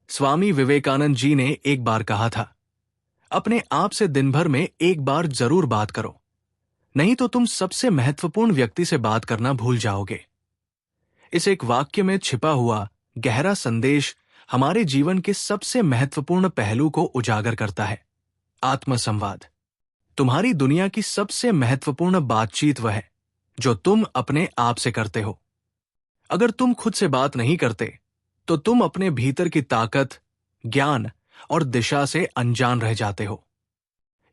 स्वामी विवेकानंद जी ने एक बार कहा था, अपने आप से दिन भर में एक बार जरूर बात करो, नहीं तो तुम सबसे महत्वपूर्ण व्यक्ति से बात करना भूल जाओगे। इस एक वाक्य में छिपा हुआ गहरा संदेश हमारे जीवन के सबसे महत्वपूर्ण पहलू को उजागर करता है। आत्मसंवाद। तुम्हारी दुनिया की सबसे महत्वपूर्ण बातचीत वह है जो तुम अपने आप से करते हो। अगर तुम खुद से बात नहीं करते तो तुम अपने भीतर की ताकत, ज्ञान और दिशा से अनजान रह जाते हो।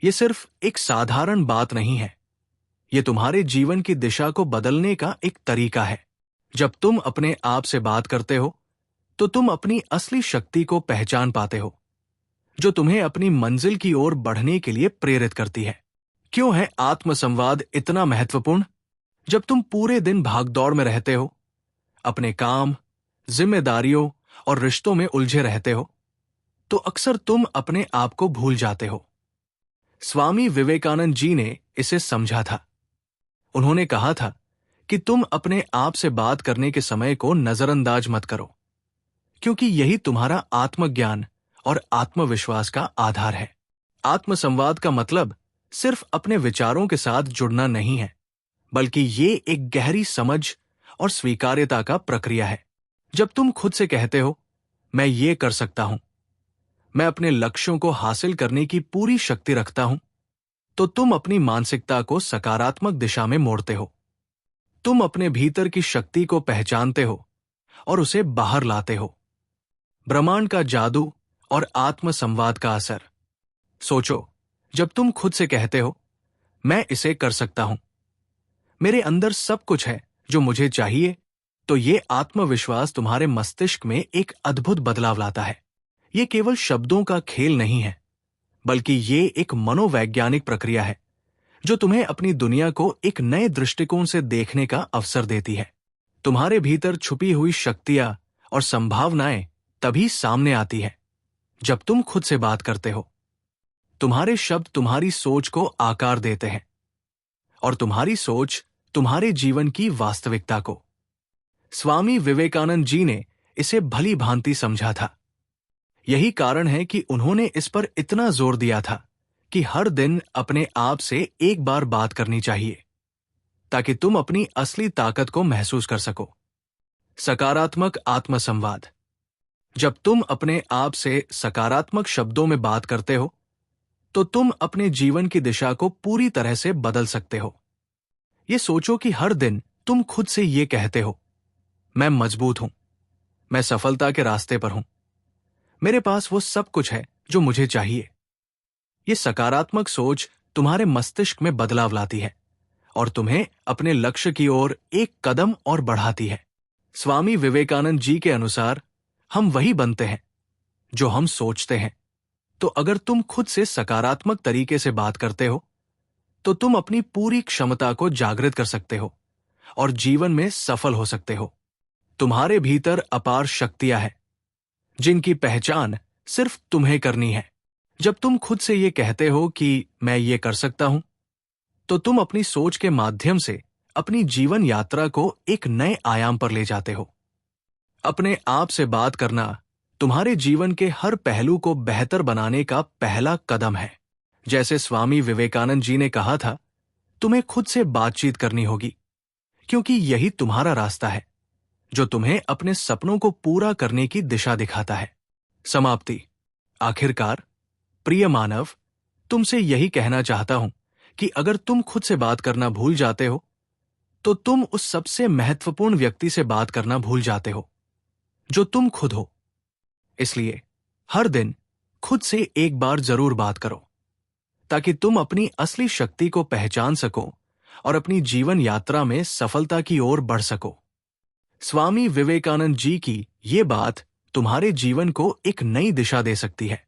यह सिर्फ एक साधारण बात नहीं है, यह तुम्हारे जीवन की दिशा को बदलने का एक तरीका है। जब तुम अपने आप से बात करते हो तो तुम अपनी असली शक्ति को पहचान पाते हो, जो तुम्हें अपनी मंजिल की ओर बढ़ने के लिए प्रेरित करती है। क्यों है आत्मसंवाद इतना महत्वपूर्ण? जब तुम पूरे दिन भागदौड़ में रहते हो, अपने काम, जिम्मेदारियों और रिश्तों में उलझे रहते हो, तो अक्सर तुम अपने आप को भूल जाते हो। स्वामी विवेकानंद जी ने इसे समझा था। उन्होंने कहा था कि तुम अपने आप से बात करने के समय को नजरअंदाज मत करो, क्योंकि यही तुम्हारा आत्मज्ञान और आत्मविश्वास का आधार है। आत्मसंवाद का मतलब सिर्फ अपने विचारों के साथ जुड़ना नहीं है, बल्कि ये एक गहरी समझ और स्वीकार्यता का प्रक्रिया है। जब तुम खुद से कहते हो, मैं ये कर सकता हूं, मैं अपने लक्ष्यों को हासिल करने की पूरी शक्ति रखता हूं, तो तुम अपनी मानसिकता को सकारात्मक दिशा में मोड़ते हो। तुम अपने भीतर की शक्ति को पहचानते हो और उसे बाहर लाते हो। ब्रह्मांड का जादू और आत्मसंवाद का असर। सोचो, जब तुम खुद से कहते हो, मैं इसे कर सकता हूं, मेरे अंदर सब कुछ है जो मुझे चाहिए, तो ये आत्मविश्वास तुम्हारे मस्तिष्क में एक अद्भुत बदलाव लाता है। ये केवल शब्दों का खेल नहीं है, बल्कि ये एक मनोवैज्ञानिक प्रक्रिया है जो तुम्हें अपनी दुनिया को एक नए दृष्टिकोण से देखने का अवसर देती है। तुम्हारे भीतर छुपी हुई शक्तियां और संभावनाएं तभी सामने आती है जब तुम खुद से बात करते हो। तुम्हारे शब्द तुम्हारी सोच को आकार देते हैं और तुम्हारी सोच तुम्हारे जीवन की वास्तविकता को। स्वामी विवेकानंद जी ने इसे भली भांति समझा था। यही कारण है कि उन्होंने इस पर इतना जोर दिया था कि हर दिन अपने आप से एक बार बात करनी चाहिए, ताकि तुम अपनी असली ताकत को महसूस कर सको। सकारात्मक आत्मसंवाद। जब तुम अपने आप से सकारात्मक शब्दों में बात करते हो, तो तुम अपने जीवन की दिशा को पूरी तरह से बदल सकते हो। ये सोचो कि हर दिन तुम खुद से ये कहते हो, मैं मजबूत हूं, मैं सफलता के रास्ते पर हूं, मेरे पास वो सब कुछ है जो मुझे चाहिए। ये सकारात्मक सोच तुम्हारे मस्तिष्क में बदलाव लाती है और तुम्हें अपने लक्ष्य की ओर एक कदम और बढ़ाती है। स्वामी विवेकानंद जी के अनुसार, हम वही बनते हैं जो हम सोचते हैं। तो अगर तुम खुद से सकारात्मक तरीके से बात करते हो, तो तुम अपनी पूरी क्षमता को जागृत कर सकते हो और जीवन में सफल हो सकते हो। तुम्हारे भीतर अपार शक्तियां हैं, जिनकी पहचान सिर्फ तुम्हें करनी है। जब तुम खुद से ये कहते हो कि मैं ये कर सकता हूं, तो तुम अपनी सोच के माध्यम से अपनी जीवन यात्रा को एक नए आयाम पर ले जाते हो। अपने आप से बात करना तुम्हारे जीवन के हर पहलू को बेहतर बनाने का पहला कदम है। जैसे स्वामी विवेकानंद जी ने कहा था, तुम्हें खुद से बातचीत करनी होगी, क्योंकि यही तुम्हारा रास्ता है जो तुम्हें अपने सपनों को पूरा करने की दिशा दिखाता है। समाप्ति। आखिरकार, प्रिय मानव, तुमसे यही कहना चाहता हूं कि अगर तुम खुद से बात करना भूल जाते हो, तो तुम उस सबसे महत्वपूर्ण व्यक्ति से बात करना भूल जाते हो जो तुम खुद हो। इसलिए हर दिन खुद से एक बार जरूर बात करो, ताकि तुम अपनी असली शक्ति को पहचान सको और अपनी जीवन यात्रा में सफलता की ओर बढ़ सको। स्वामी विवेकानंद जी की ये बात तुम्हारे जीवन को एक नई दिशा दे सकती है।